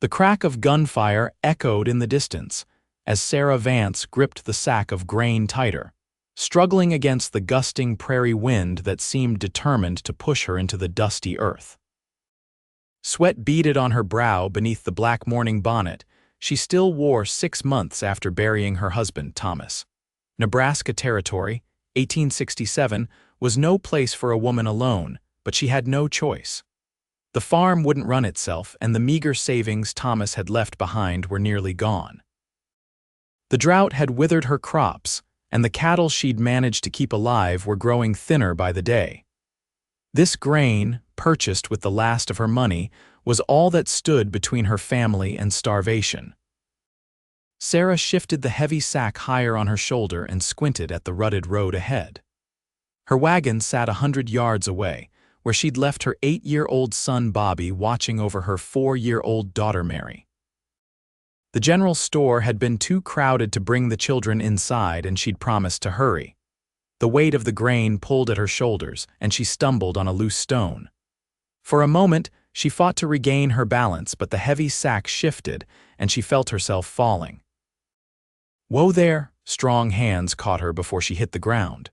The crack of gunfire echoed in the distance as Sarah Vance gripped the sack of grain tighter, struggling against the gusting prairie wind that seemed determined to push her into the dusty earth. Sweat beaded on her brow beneath the black morning bonnet she still wore 6 months after burying her husband, Thomas. Nebraska Territory, 1867, was no place for a woman alone, but she had no choice. The farm wouldn't run itself, and the meager savings Thomas had left behind were nearly gone. The drought had withered her crops, and the cattle she'd managed to keep alive were growing thinner by the day. This grain, purchased with the last of her money, was all that stood between her family and starvation. Sarah shifted the heavy sack higher on her shoulder and squinted at the rutted road ahead. Her wagon sat 100 yards away, where she'd left her 8-year-old son Bobby watching over her 4-year-old daughter Mary. The general store had been too crowded to bring the children inside, and she'd promised to hurry. The weight of the grain pulled at her shoulders, and she stumbled on a loose stone. For a moment, she fought to regain her balance, but the heavy sack shifted, and she felt herself falling. "Whoa there!" Strong hands caught her before she hit the ground.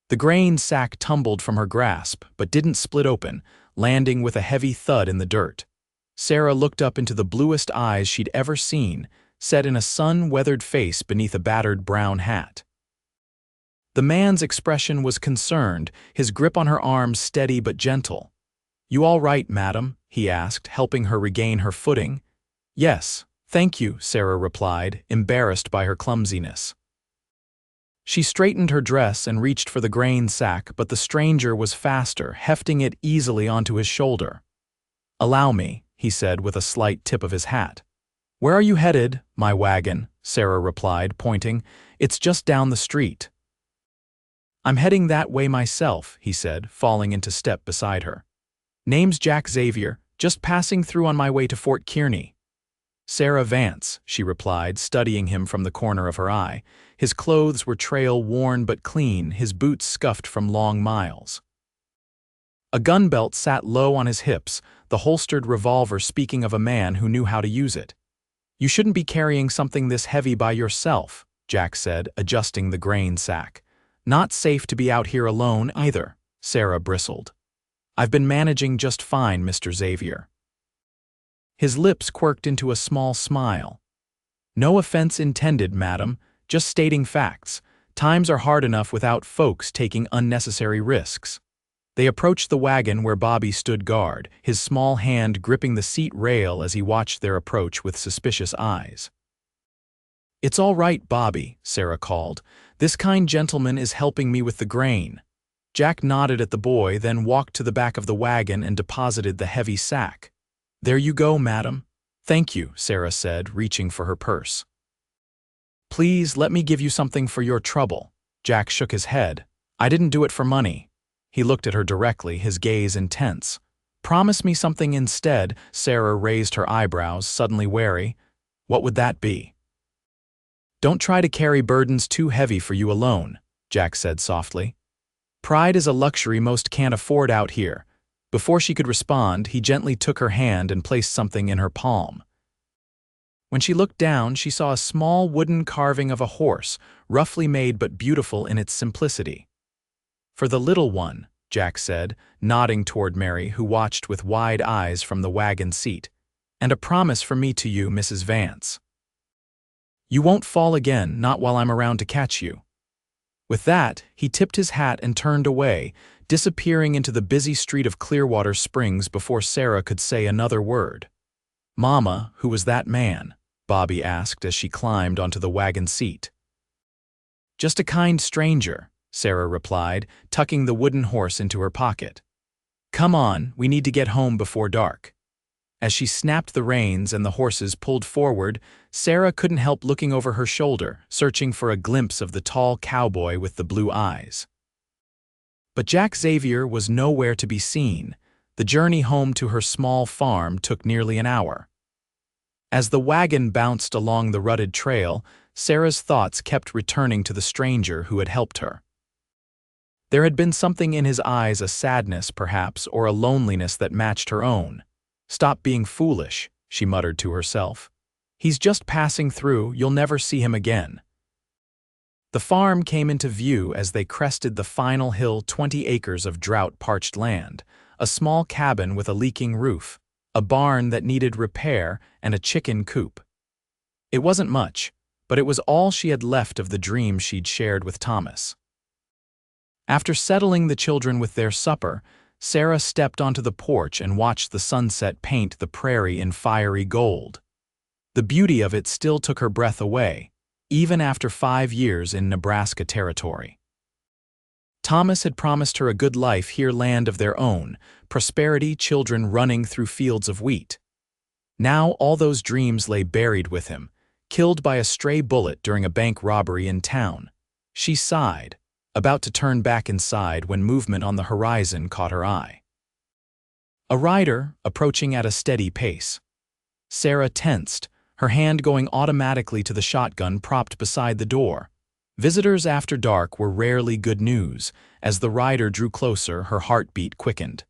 The grain sack tumbled from her grasp, but didn't split open, landing with a heavy thud in the dirt. Sarah looked up into the bluest eyes she'd ever seen, set in a sun-weathered face beneath a battered brown hat. The man's expression was concerned, his grip on her arm steady but gentle. "You all right, madam?" he asked, helping her regain her footing. "Yes, thank you," Sarah replied, embarrassed by her clumsiness. She straightened her dress and reached for the grain sack, but the stranger was faster, hefting it easily onto his shoulder. "Allow me," he said with a slight tip of his hat. "Where are you headed?" "My wagon," Sarah replied, pointing. "It's just down the street." "I'm heading that way myself," he said, falling into step beside her. "Name's Xavier, just passing through on my way to Fort Kearney." "Sarah Vance," she replied, studying him from the corner of her eye. His clothes were trail-worn but clean, his boots scuffed from long miles. A gun belt sat low on his hips, the holstered revolver speaking of a man who knew how to use it. "You shouldn't be carrying something this heavy by yourself," Jack said, adjusting the grain sack. "Not safe to be out here alone, either," Sarah bristled. "I've been managing just fine, Mr. Xavier." His lips quirked into a small smile. "No offense intended, madam, just stating facts. Times are hard enough without folks taking unnecessary risks." They approached the wagon where Bobby stood guard, his small hand gripping the seat rail as he watched their approach with suspicious eyes. "It's all right, Bobby," Sarah called. "This kind gentleman is helping me with the grain." Jack nodded at the boy, then walked to the back of the wagon and deposited the heavy sack. "There you go, madam." "Thank you," Sarah said, reaching for her purse. "Please let me give you something for your trouble." Jack shook his head. "I didn't do it for money." He looked at her directly, his gaze intense. "Promise me something instead." Sarah raised her eyebrows, suddenly wary. "What would that be?" "Don't try to carry burdens too heavy for you alone," Jack said softly. "Pride is a luxury most can't afford out here." Before she could respond, he gently took her hand and placed something in her palm. When she looked down, she saw a small wooden carving of a horse, roughly made but beautiful in its simplicity. "For the little one," Jack said, nodding toward Mary, who watched with wide eyes from the wagon seat. "And a promise from me to you, Mrs. Vance. You won't fall again, not while I'm around to catch you." With that, he tipped his hat and turned away, disappearing into the busy street of Clearwater Springs before Sarah could say another word. "Mama, who was that man?" Bobby asked as she climbed onto the wagon seat. "Just a kind stranger," Sarah replied, tucking the wooden horse into her pocket. "Come on, we need to get home before dark." As she snapped the reins and the horses pulled forward, Sarah couldn't help looking over her shoulder, searching for a glimpse of the tall cowboy with the blue eyes. But Xavier was nowhere to be seen. The journey home to her small farm took nearly an hour. As the wagon bounced along the rutted trail, Sarah's thoughts kept returning to the stranger who had helped her. There had been something in his eyes, a sadness perhaps, or a loneliness that matched her own. "Stop being foolish," she muttered to herself. He's just passing through, you'll never see him again. The farm came into view as they crested the final hill, 20 acres of drought-parched land, a small cabin with a leaking roof, a barn that needed repair, and a chicken coop. It wasn't much, but it was all she had left of the dream she'd shared with Thomas. After settling the children with their supper, Sarah stepped onto the porch and watched the sunset paint the prairie in fiery gold. The beauty of it still took her breath away, even after 5 years in Nebraska Territory. Thomas had promised her a good life here, land of their own, prosperity, children running through fields of wheat. Now all those dreams lay buried with him, killed by a stray bullet during a bank robbery in town. She sighed, about to turn back inside when movement on the horizon caught her eye. A rider, approaching at a steady pace. Sarah tensed, her hand going automatically to the shotgun propped beside the door. Visitors after dark were rarely good news. As the rider drew closer, her heartbeat quickened.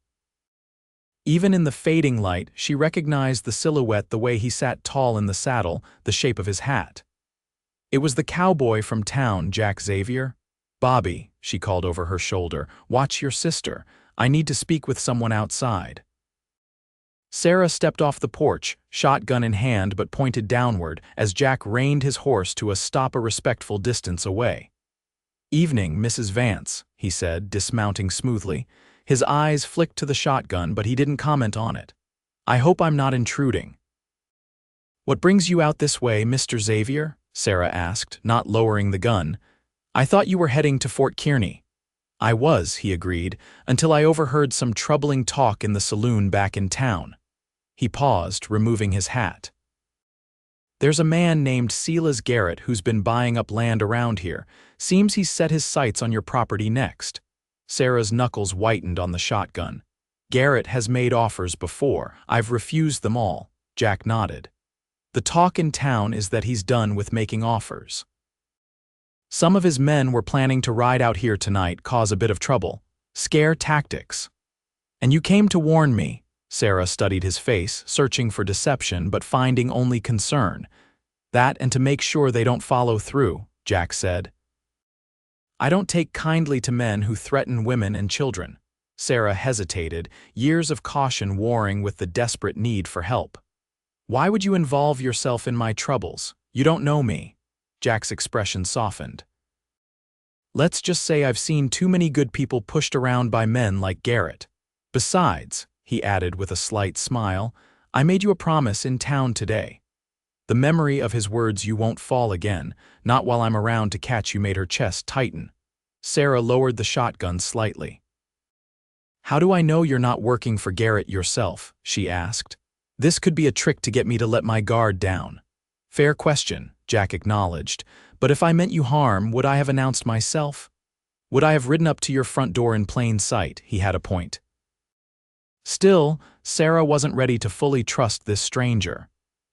Even in the fading light, she recognized the silhouette, the way he sat tall in the saddle, the shape of his hat. It was the cowboy from town, Xavier. "Bobby," she called over her shoulder, "watch your sister. I need to speak with someone outside." Sarah stepped off the porch, shotgun in hand but pointed downward, as Jack reined his horse to a stop a respectful distance away. "Evening, Mrs. Vance," he said, dismounting smoothly. His eyes flicked to the shotgun, but he didn't comment on it. "I hope I'm not intruding." "What brings you out this way, Mr. Xavier?" Sarah asked, not lowering the gun. "I thought you were heading to Fort Kearney." "I was," he agreed, "until I overheard some troubling talk in the saloon back in town." He paused, removing his hat. "There's a man named Silas Garrett who's been buying up land around here. Seems he's set his sights on your property next." Sarah's knuckles whitened on the shotgun. "Garrett has made offers before. I've refused them all." Jack nodded. "The talk in town is that he's done with making offers. Some of his men were planning to ride out here tonight, cause a bit of trouble. Scare tactics. And you came to warn me." Sarah studied his face, searching for deception but finding only concern. "That and to make sure they don't follow through," Jack said. "I don't take kindly to men who threaten women and children." Sarah hesitated, years of caution warring with the desperate need for help. "Why would you involve yourself in my troubles? You don't know me." Jack's expression softened. "Let's just say I've seen too many good people pushed around by men like Garrett. Besides," he added with a slight smile, "I made you a promise in town today." The memory of his words, "you won't fall again, not while I'm around to catch you," made her chest tighten. Sarah lowered the shotgun slightly. "How do I know you're not working for Garrett yourself?" she asked. "This could be a trick to get me to let my guard down." "Fair question," Jack acknowledged, "but if I meant you harm, would I have announced myself? Would I have ridden up to your front door in plain sight?" He had a point. Still, Sarah wasn't ready to fully trust this stranger.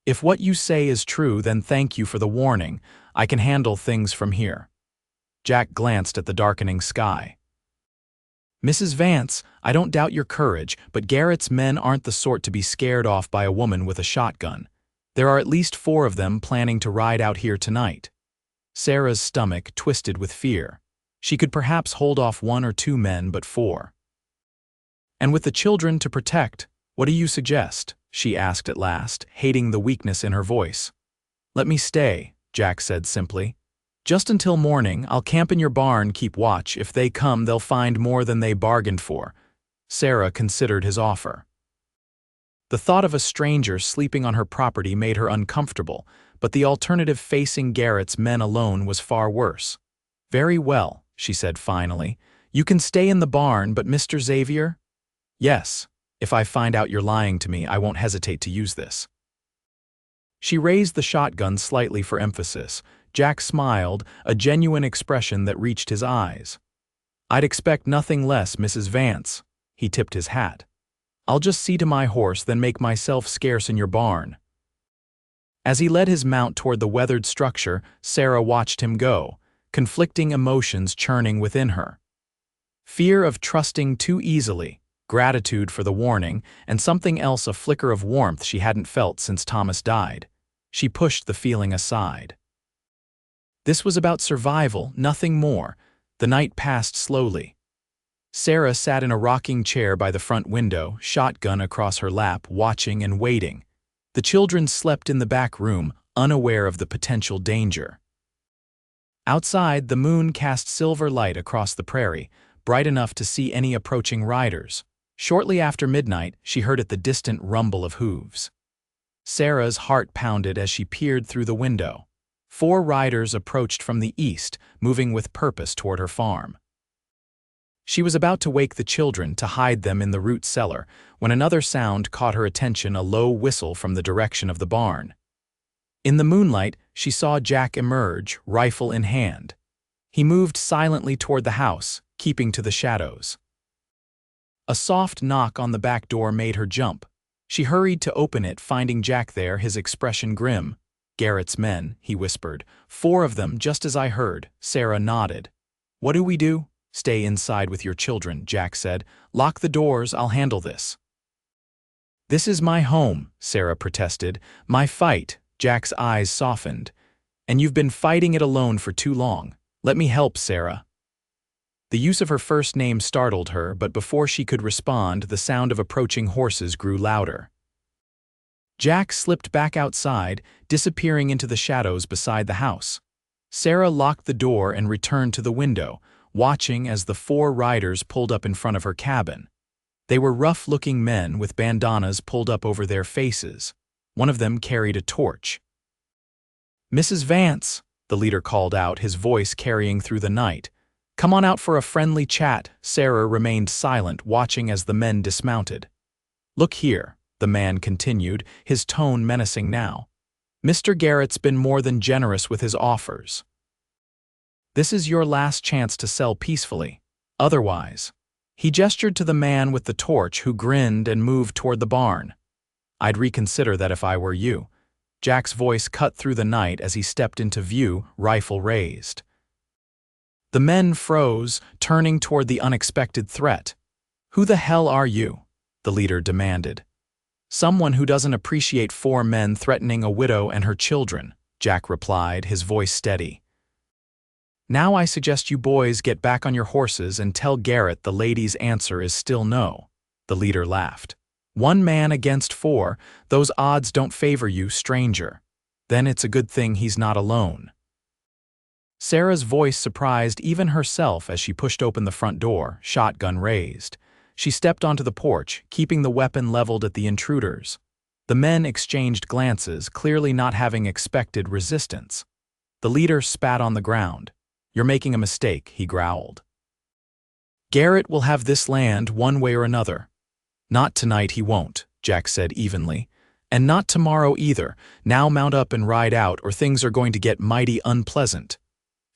"If what you say is true, then thank you for the warning. I can handle things from here." Jack glanced at the darkening sky. "Mrs. Vance, I don't doubt your courage, but Garrett's men aren't the sort to be scared off by a woman with a shotgun. There are at least 4 of them planning to ride out here tonight." Sarah's stomach twisted with fear. She could perhaps hold off 1 or 2 men, but 4. "And with the children to protect, what do you suggest?" she asked at last, hating the weakness in her voice. "Let me stay," Jack said simply. "Just until morning. I'll camp in your barn, keep watch. If they come, they'll find more than they bargained for." Sarah considered his offer. The thought of a stranger sleeping on her property made her uncomfortable, but the alternative, facing Garrett's men alone, was far worse. "Very well," she said finally. "You can stay in the barn, but Mr. Xavier?" "Yes. If I find out you're lying to me, I won't hesitate to use this." She raised the shotgun slightly for emphasis. Jack smiled, a genuine expression that reached his eyes. "I'd expect nothing less, Mrs. Vance." He tipped his hat. "I'll just see to my horse, then make myself scarce in your barn." As he led his mount toward the weathered structure, Sarah watched him go, conflicting emotions churning within her. Fear of trusting too easily, gratitude for the warning, and something else, a flicker of warmth she hadn't felt since Thomas died. She pushed the feeling aside. This was about survival, nothing more. The night passed slowly. Sarah sat in a rocking chair by the front window, shotgun across her lap, watching and waiting. The children slept in the back room, unaware of the potential danger. Outside, the moon cast silver light across the prairie, bright enough to see any approaching riders. Shortly after midnight, she heard the distant rumble of hooves. Sarah's heart pounded as she peered through the window. 4 riders approached from the east, moving with purpose toward her farm. She was about to wake the children to hide them in the root cellar when another sound caught her attention, a low whistle from the direction of the barn. In the moonlight, she saw Jack emerge, rifle in hand. He moved silently toward the house, keeping to the shadows. A soft knock on the back door made her jump. She hurried to open it, finding Jack there, his expression grim. "Garrett's men," he whispered. "4 of them, just as I heard." Sarah nodded. "What do we do?" "Stay inside with your children," Jack said. "Lock the doors, I'll handle this." "This is my home," Sarah protested. "My fight." Jack's eyes softened. "And you've been fighting it alone for too long. Let me help, Sarah." The use of her first name startled her, but before she could respond, the sound of approaching horses grew louder. Jack slipped back outside, disappearing into the shadows beside the house. Sarah locked the door and returned to the window, watching as the 4 riders pulled up in front of her cabin. They were rough-looking men with bandanas pulled up over their faces. One of them carried a torch. "Mrs. Vance," the leader called out, his voice carrying through the night. "Come on out for a friendly chat." Sarah remained silent, watching as the men dismounted. "Look here," the man continued, his tone menacing now. "Mr. Garrett's been more than generous with his offers. This is your last chance to sell peacefully. Otherwise—" He gestured to the man with the torch, who grinned and moved toward the barn. "I'd reconsider that if I were you." Jack's voice cut through the night as he stepped into view, rifle raised. The men froze, turning toward the unexpected threat. "Who the hell are you?" the leader demanded. "Someone who doesn't appreciate 4 men threatening a widow and her children," Jack replied, his voice steady. "Now I suggest you boys get back on your horses and tell Garrett the lady's answer is still no," the leader laughed. "1 man against 4, those odds don't favor you, stranger. Then it's a good thing he's not alone." Sarah's voice surprised even herself as she pushed open the front door, shotgun raised. She stepped onto the porch, keeping the weapon leveled at the intruders. The men exchanged glances, clearly not having expected resistance. The leader spat on the ground. "You're making a mistake," he growled. "Garrett will have this land one way or another." "Not tonight he won't," Jack said evenly. "And not tomorrow either. Now mount up and ride out, or things are going to get mighty unpleasant."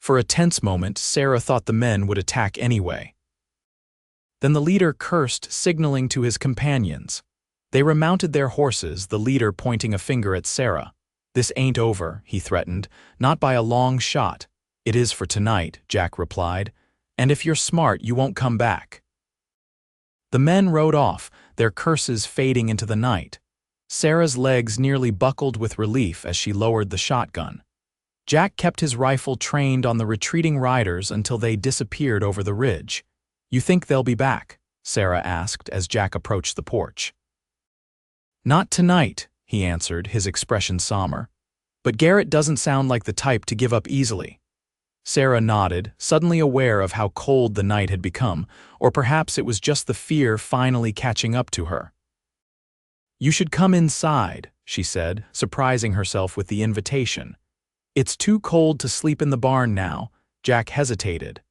For a tense moment, Sarah thought the men would attack anyway. Then the leader cursed, signaling to his companions. They remounted their horses, the leader pointing a finger at Sarah. "This ain't over," he threatened. "Not by a long shot." "It is for tonight," Jack replied. "And if you're smart, you won't come back." The men rode off, their curses fading into the night. Sarah's legs nearly buckled with relief as she lowered the shotgun. Jack kept his rifle trained on the retreating riders until they disappeared over the ridge. "You think they'll be back?" Sarah asked as Jack approached the porch. "Not tonight," he answered, his expression somber. "But Garrett doesn't sound like the type to give up easily." Sarah nodded, suddenly aware of how cold the night had become, or perhaps it was just the fear finally catching up to her. "You should come inside," she said, surprising herself with the invitation. "It's too cold to sleep in the barn now." Jack hesitated.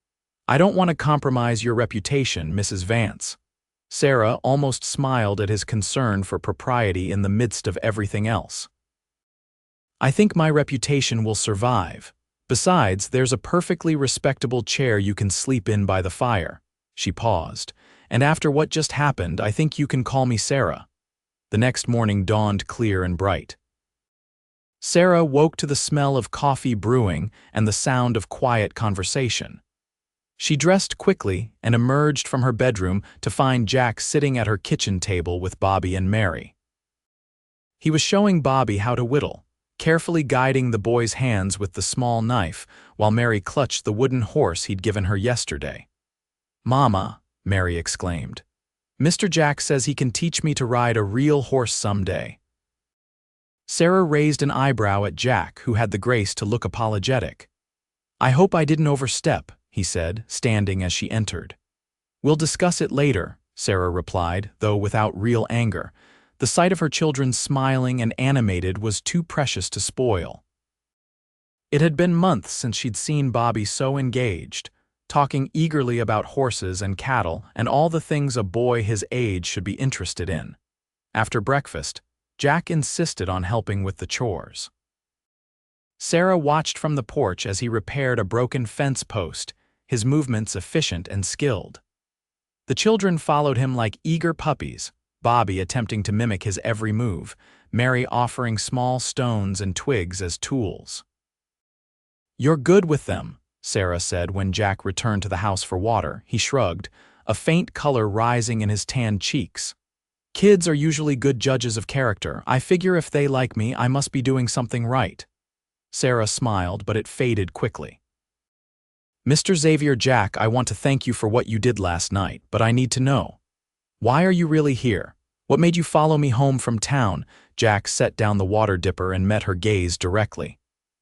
"I don't want to compromise your reputation, Mrs. Vance." Sarah almost smiled at his concern for propriety in the midst of everything else. "I think my reputation will survive. Besides, there's a perfectly respectable chair you can sleep in by the fire." She paused. "And after what just happened, I think you can call me Sarah." The next morning dawned clear and bright. Sarah woke to the smell of coffee brewing and the sound of quiet conversation. She dressed quickly and emerged from her bedroom to find Jack sitting at her kitchen table with Bobby and Mary. He was showing Bobby how to whittle, carefully guiding the boy's hands with the small knife while Mary clutched the wooden horse he'd given her yesterday. "Mama," Mary exclaimed, "Mr. Jack says he can teach me to ride a real horse someday." Sarah raised an eyebrow at Jack, who had the grace to look apologetic. "I hope I didn't overstep," he said, standing as she entered. "We'll discuss it later," Sarah replied, though without real anger. The sight of her children smiling and animated was too precious to spoil. It had been months since she'd seen Bobby so engaged, talking eagerly about horses and cattle and all the things a boy his age should be interested in. After breakfast, Jack insisted on helping with the chores. Sarah watched from the porch as he repaired a broken fence post, his movements efficient and skilled. The children followed him like eager puppies, Bobby attempting to mimic his every move, Mary offering small stones and twigs as tools. "You're good with them," Sarah said when Jack returned to the house for water. He shrugged, a faint color rising in his tanned cheeks. "Kids are usually good judges of character. I figure if they like me, I must be doing something right." Sarah smiled, but it faded quickly. "Mr. Xavier, Jack, I want to thank you for what you did last night, but I need to know. Why are you really here? What made you follow me home from town?" Jack set down the water dipper and met her gaze directly.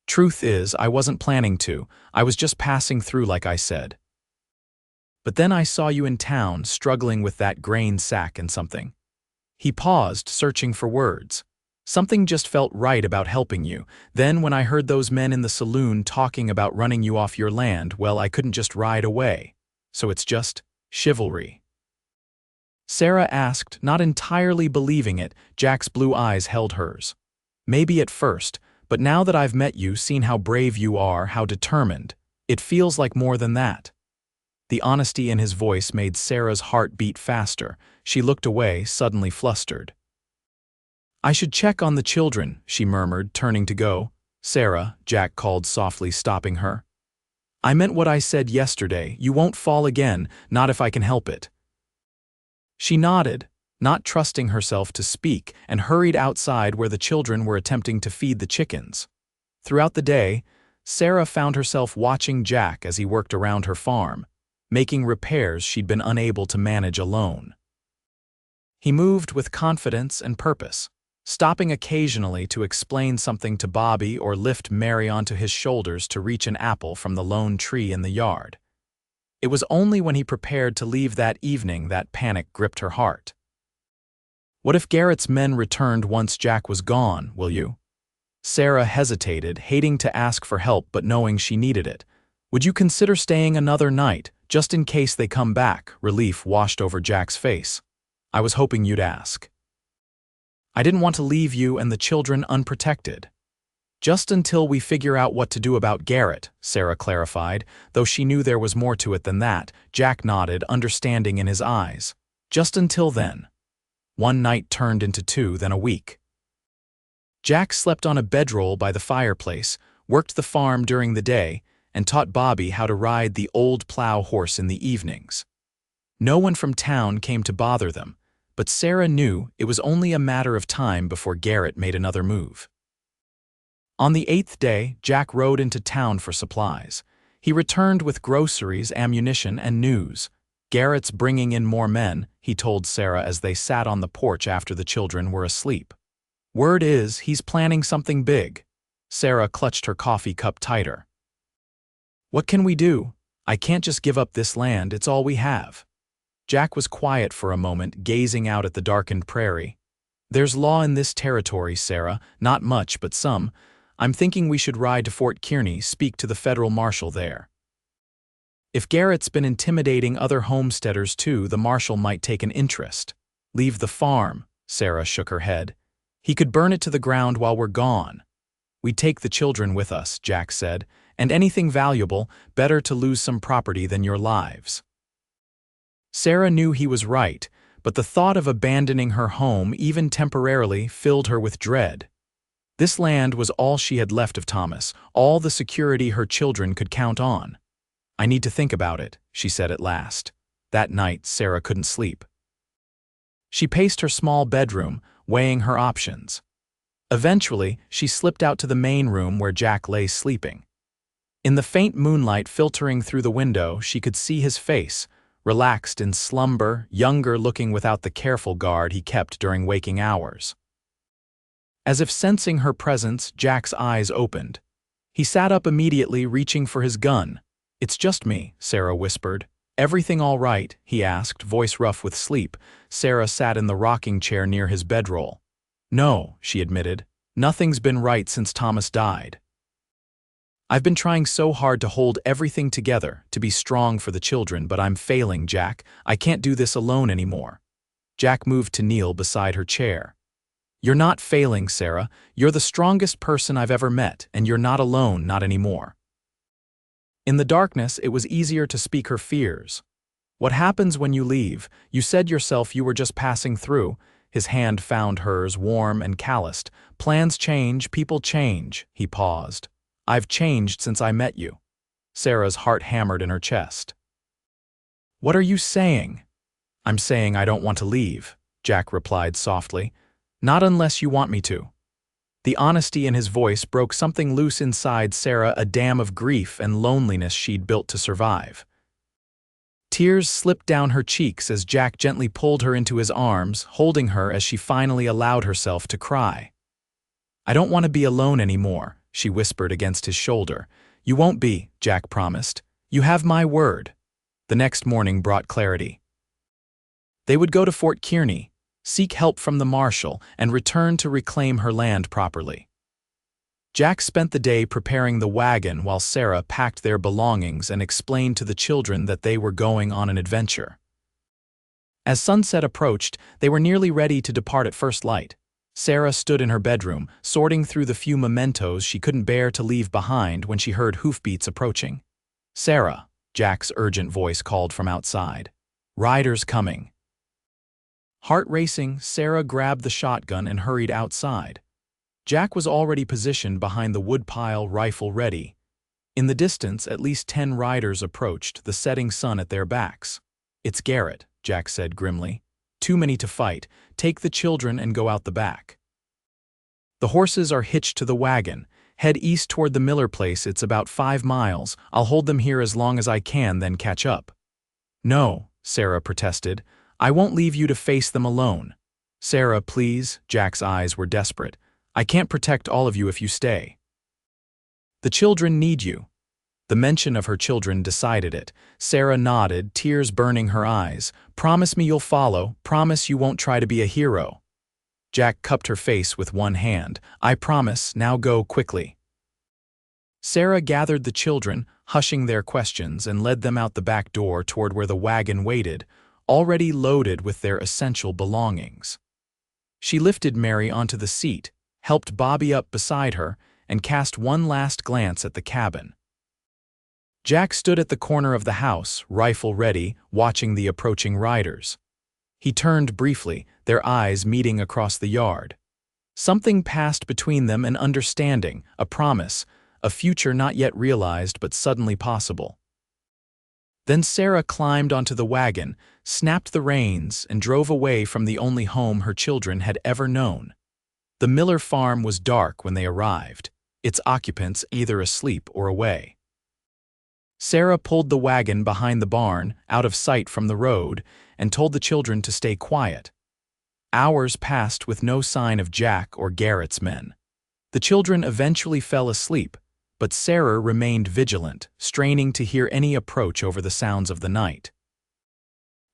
"Truth is, I wasn't planning to. I was just passing through like I said. But then I saw you in town, struggling with that grain sack and something." He paused, searching for words. "Something just felt right about helping you. Then when I heard those men in the saloon talking about running you off your land, well, I couldn't just ride away. So it's just chivalry." Sarah asked, not entirely believing it. Jack's blue eyes held hers. "Maybe at first, but now that I've met you, seen how brave you are, how determined, it feels like more than that." The honesty in his voice made Sarah's heart beat faster. She looked away, suddenly flustered. "I should check on the children," she murmured, turning to go. "Sarah," Jack called softly, stopping her. "I meant what I said yesterday. You won't fall again, not if I can help it." She nodded, not trusting herself to speak, and hurried outside where the children were attempting to feed the chickens. Throughout the day, Sarah found herself watching Jack as he worked around her farm, making repairs she'd been unable to manage alone. He moved with confidence and purpose, stopping occasionally to explain something to Bobby or lift Mary onto his shoulders to reach an apple from the lone tree in the yard. It was only when he prepared to leave that evening that panic gripped her heart. "What if Garrett's men returned once Jack was gone, will you?" Sarah hesitated, hating to ask for help but knowing she needed it. "Would you consider staying another night, just in case they come back?" Relief washed over Jack's face. "I was hoping you'd ask. I didn't want to leave you and the children unprotected." "Just until we figure out what to do about Garrett," Sarah clarified, though she knew there was more to it than that. Jack nodded, understanding in his eyes. "Just until then." One night turned into two, then a week. Jack slept on a bedroll by the fireplace, worked the farm during the day, and taught Bobby how to ride the old plow horse in the evenings. No one from town came to bother them, but Sarah knew it was only a matter of time before Garrett made another move. On the 8th day, Jack rode into town for supplies. He returned with groceries, ammunition, and news. "Garrett's bringing in more men," he told Sarah as they sat on the porch after the children were asleep. "Word is, he's planning something big." Sarah clutched her coffee cup tighter. "What can we do? I can't just give up this land, it's all we have." Jack was quiet for a moment, gazing out at the darkened prairie. "There's law in this territory, Sarah, not much, but some. I'm thinking we should ride to Fort Kearney, speak to the federal marshal there. If Garrett's been intimidating other homesteaders too, the marshal might take an interest." "Leave the farm," Sarah shook her head. "He could burn it to the ground while we're gone." "We'd take the children with us," Jack said, "and anything valuable, better to lose some property than your lives." Sarah knew he was right, but the thought of abandoning her home, even temporarily, filled her with dread. This land was all she had left of Thomas, all the security her children could count on. I need to think about it, she said at last. That night, Sarah couldn't sleep. She paced her small bedroom, weighing her options. Eventually, she slipped out to the main room where Jack lay sleeping. In the faint moonlight filtering through the window, she could see his face, relaxed in slumber, younger-looking without the careful guard he kept during waking hours. As if sensing her presence, Jack's eyes opened. He sat up immediately, reaching for his gun. "It's just me," Sarah whispered. "Everything all right?" he asked, voice rough with sleep. Sarah sat in the rocking chair near his bedroll. "No," she admitted. "Nothing's been right since Thomas died. I've been trying so hard to hold everything together, to be strong for the children, but I'm failing, Jack. I can't do this alone anymore." Jack moved to kneel beside her chair. "You're not failing, Sarah. You're the strongest person I've ever met, and you're not alone, not anymore." In the darkness, it was easier to speak her fears. "What happens when you leave? You said yourself you were just passing through." His hand found hers, warm and calloused. "Plans change, people change." He paused. "I've changed since I met you." Sarah's heart hammered in her chest. "What are you saying?" "I'm saying I don't want to leave," Jack replied softly. "Not unless you want me to." The honesty in his voice broke something loose inside Sarah, a dam of grief and loneliness she'd built to survive. Tears slipped down her cheeks as Jack gently pulled her into his arms, holding her as she finally allowed herself to cry. "I don't want to be alone anymore," she whispered against his shoulder. "You won't be," Jack promised. "You have my word." The next morning brought clarity. They would go to Fort Kearney, seek help from the marshal, and return to reclaim her land properly. Jack spent the day preparing the wagon while Sarah packed their belongings and explained to the children that they were going on an adventure. As sunset approached, they were nearly ready to depart at first light. Sarah stood in her bedroom, sorting through the few mementos she couldn't bear to leave behind when she heard hoofbeats approaching. "Sarah," Jack's urgent voice called from outside. "Riders coming." Heart racing, Sarah grabbed the shotgun and hurried outside. Jack was already positioned behind the woodpile, rifle ready. In the distance, at least 10 riders approached, the setting sun at their backs. "It's Garrett," Jack said grimly. "Too many to fight. Take the children and go out the back." "The horses are hitched to the wagon. Head east toward the Miller place. It's about 5 miles. I'll hold them here as long as I can, then catch up." "No," Sarah protested. "I won't leave you to face them alone." "Sarah, please." Jack's eyes were desperate. "I can't protect all of you if you stay." "The children need you." The mention of her children decided it. Sarah nodded, tears burning her eyes. "Promise me you'll follow. Promise you won't try to be a hero." Jack cupped her face with one hand. "I promise. Now go quickly." Sarah gathered the children, hushing their questions, and led them out the back door toward where the wagon waited, already loaded with their essential belongings. She lifted Mary onto the seat, helped Bobby up beside her, and cast one last glance at the cabin. Jack stood at the corner of the house, rifle ready, watching the approaching riders. He turned briefly, their eyes meeting across the yard. Something passed between them, an understanding, a promise, a future not yet realized but suddenly possible. Then Sarah climbed onto the wagon, snapped the reins, and drove away from the only home her children had ever known. The Miller farm was dark when they arrived, its occupants either asleep or away. Sarah pulled the wagon behind the barn, out of sight from the road, and told the children to stay quiet. Hours passed with no sign of Jack or Garrett's men. The children eventually fell asleep, but Sarah remained vigilant, straining to hear any approach over the sounds of the night.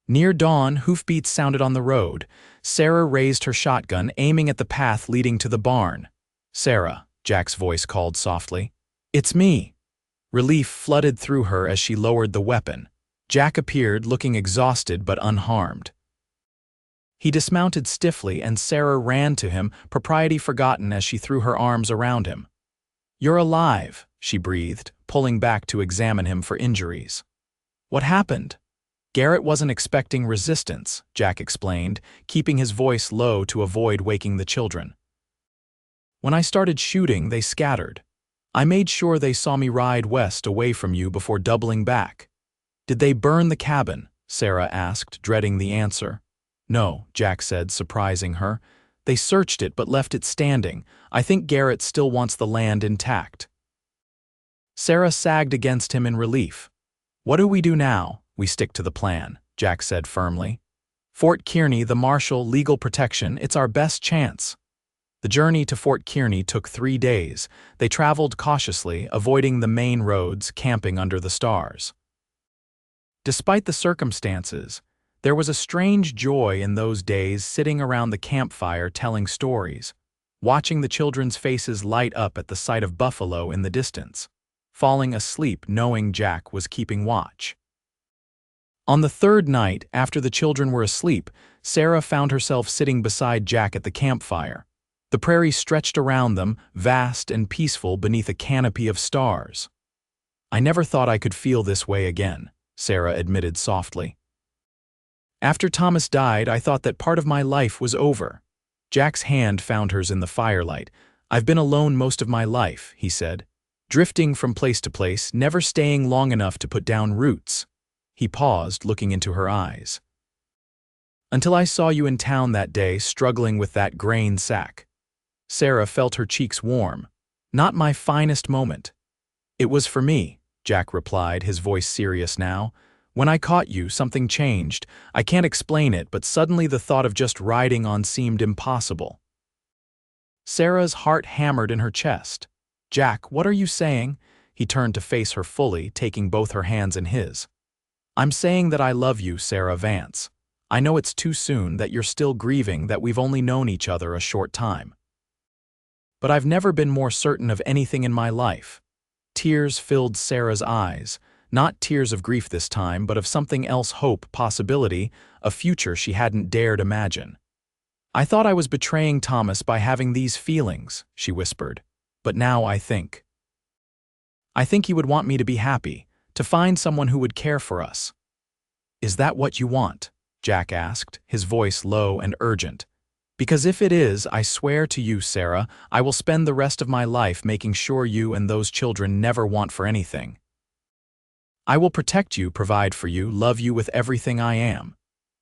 Near dawn, hoofbeats sounded on the road. Sarah raised her shotgun, aiming at the path leading to the barn. "Sarah," Jack's voice called softly. "It's me." Relief flooded through her as she lowered the weapon. Jack appeared, looking exhausted but unharmed. He dismounted stiffly, and Sarah ran to him, propriety forgotten as she threw her arms around him. "You're alive," she breathed, pulling back to examine him for injuries. "What happened?" "Garrett wasn't expecting resistance," Jack explained, keeping his voice low to avoid waking the children. "When I started shooting, they scattered. I made sure they saw me ride west away from you before doubling back." "Did they burn the cabin?" Sarah asked, dreading the answer. "No," Jack said, surprising her. "They searched it but left it standing. I think Garrett still wants the land intact." Sarah sagged against him in relief. "What do we do now?" "We stick to the plan," Jack said firmly. "Fort Kearney, the marshal, legal protection, it's our best chance." The journey to Fort Kearney took 3 days. They traveled cautiously, avoiding the main roads, camping under the stars. Despite the circumstances, there was a strange joy in those days sitting around the campfire telling stories, watching the children's faces light up at the sight of buffalo in the distance, falling asleep knowing Jack was keeping watch. On the 3rd night, after the children were asleep, Sarah found herself sitting beside Jack at the campfire. The prairie stretched around them, vast and peaceful beneath a canopy of stars. "I never thought I could feel this way again," Sarah admitted softly. "After Thomas died, I thought that part of my life was over." Jack's hand found hers in the firelight. "I've been alone most of my life," he said, "drifting from place to place, never staying long enough to put down roots." He paused, looking into her eyes. "Until I saw you in town that day, struggling with that grain sack." Sarah felt her cheeks warm. "Not my finest moment." "It was for me," Jack replied, his voice serious now. "When I caught you, something changed. I can't explain it, but suddenly the thought of just riding on seemed impossible." Sarah's heart hammered in her chest. "Jack, what are you saying?" He turned to face her fully, taking both her hands in his. "I'm saying that I love you, Sarah Vance. I know it's too soon, that you're still grieving, that we've only known each other a short time. But I've never been more certain of anything in my life." Tears filled Sarah's eyes, not tears of grief this time, but of something else, hope, possibility, a future she hadn't dared imagine. "I thought I was betraying Thomas by having these feelings," she whispered, "but now I think he would want me to be happy, to find someone who would care for us." "Is that what you want?" Jack asked, his voice low and urgent. "Because if it is, I swear to you, Sarah, I will spend the rest of my life making sure you and those children never want for anything. I will protect you, provide for you, love you with everything I am."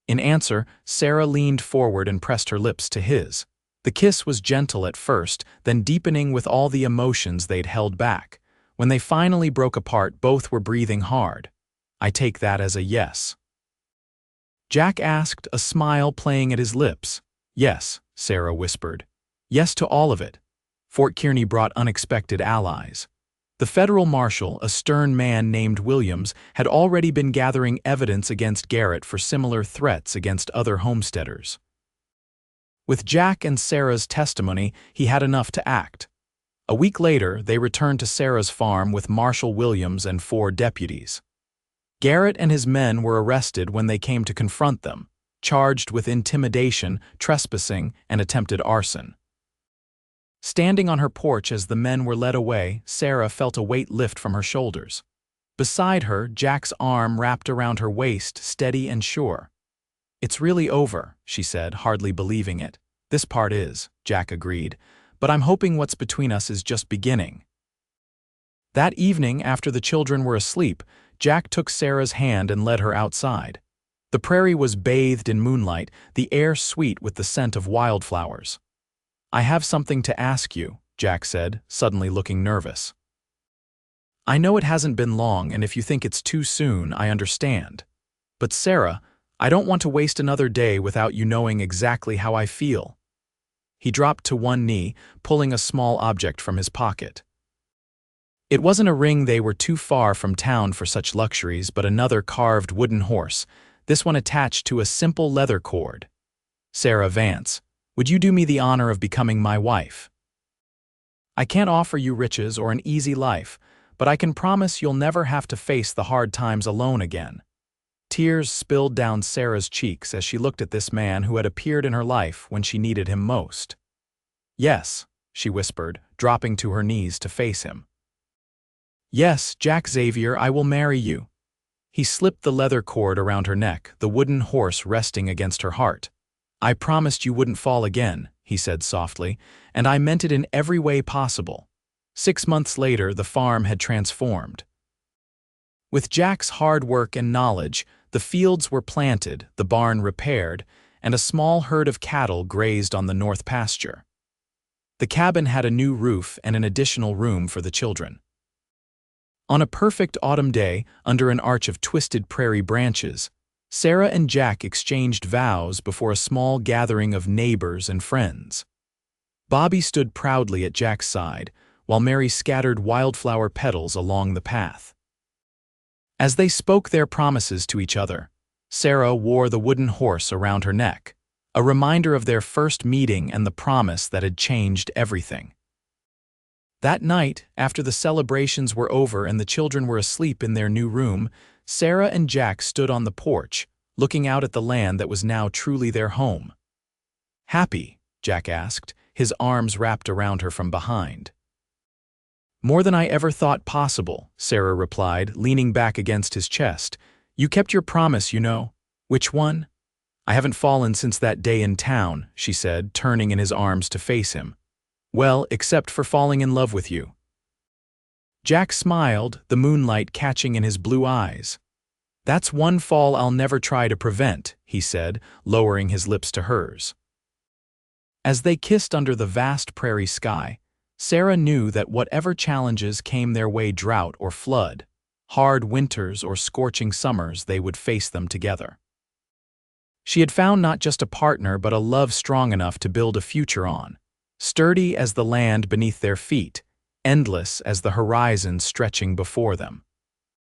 In answer, Sarah leaned forward and pressed her lips to his. The kiss was gentle at first, then deepening with all the emotions they'd held back. When they finally broke apart, both were breathing hard. "I take that as a yes?" Jack asked, a smile playing at his lips. "Yes," Sarah whispered. "Yes to all of it." Fort Kearney brought unexpected allies. The federal marshal, a stern man named Williams, had already been gathering evidence against Garrett for similar threats against other homesteaders. With Jack and Sarah's testimony, he had enough to act. A week later, they returned to Sarah's farm with Marshal Williams and 4 deputies. Garrett and his men were arrested when they came to confront them, charged with intimidation, trespassing, and attempted arson. Standing on her porch as the men were led away, Sarah felt a weight lift from her shoulders. Beside her, Jack's arm wrapped around her waist, steady and sure. "It's really over," she said, hardly believing it. "This part is," Jack agreed, "but I'm hoping what's between us is just beginning." That evening, after the children were asleep, Jack took Sarah's hand and led her outside. The prairie was bathed in moonlight, the air sweet with the scent of wildflowers. "I have something to ask you," Jack said, suddenly looking nervous. "I know it hasn't been long, and if you think it's too soon, I understand. But Sarah, I don't want to waste another day without you knowing exactly how I feel." He dropped to one knee, pulling a small object from his pocket. It wasn't a ring, they were too far from town for such luxuries, but another carved wooden horse, this one attached to a simple leather cord. "Sarah Vance, would you do me the honor of becoming my wife? I can't offer you riches or an easy life, but I can promise you'll never have to face the hard times alone again." Tears spilled down Sarah's cheeks as she looked at this man who had appeared in her life when she needed him most. "Yes," she whispered, dropping to her knees to face him. "Yes, Jack Xavier, I will marry you." He slipped the leather cord around her neck, the wooden horse resting against her heart. "I promised you wouldn't fall again," he said softly, "and I meant it in every way possible." 6 months later, the farm had transformed. With Jack's hard work and knowledge, the fields were planted, the barn repaired, and a small herd of cattle grazed on the north pasture. The cabin had a new roof and an additional room for the children. On a perfect autumn day, under an arch of twisted prairie branches, Sarah and Jack exchanged vows before a small gathering of neighbors and friends. Bobby stood proudly at Jack's side, while Mary scattered wildflower petals along the path. As they spoke their promises to each other, Sarah wore the wooden horse around her neck, a reminder of their first meeting and the promise that had changed everything. That night, after the celebrations were over and the children were asleep in their new room, Sarah and Jack stood on the porch, looking out at the land that was now truly their home. "Happy?" Jack asked, his arms wrapped around her from behind. "More than I ever thought possible," Sarah replied, leaning back against his chest. "You kept your promise, you know." "Which one?" "I haven't fallen since that day in town," she said, turning in his arms to face him. "Well, except for falling in love with you." Jack smiled, the moonlight catching in his blue eyes. "That's one fall I'll never try to prevent," he said, lowering his lips to hers. As they kissed under the vast prairie sky, Sarah knew that whatever challenges came their way, drought or flood, hard winters or scorching summers, they would face them together. She had found not just a partner but a love strong enough to build a future on, sturdy as the land beneath their feet, endless as the horizon stretching before them.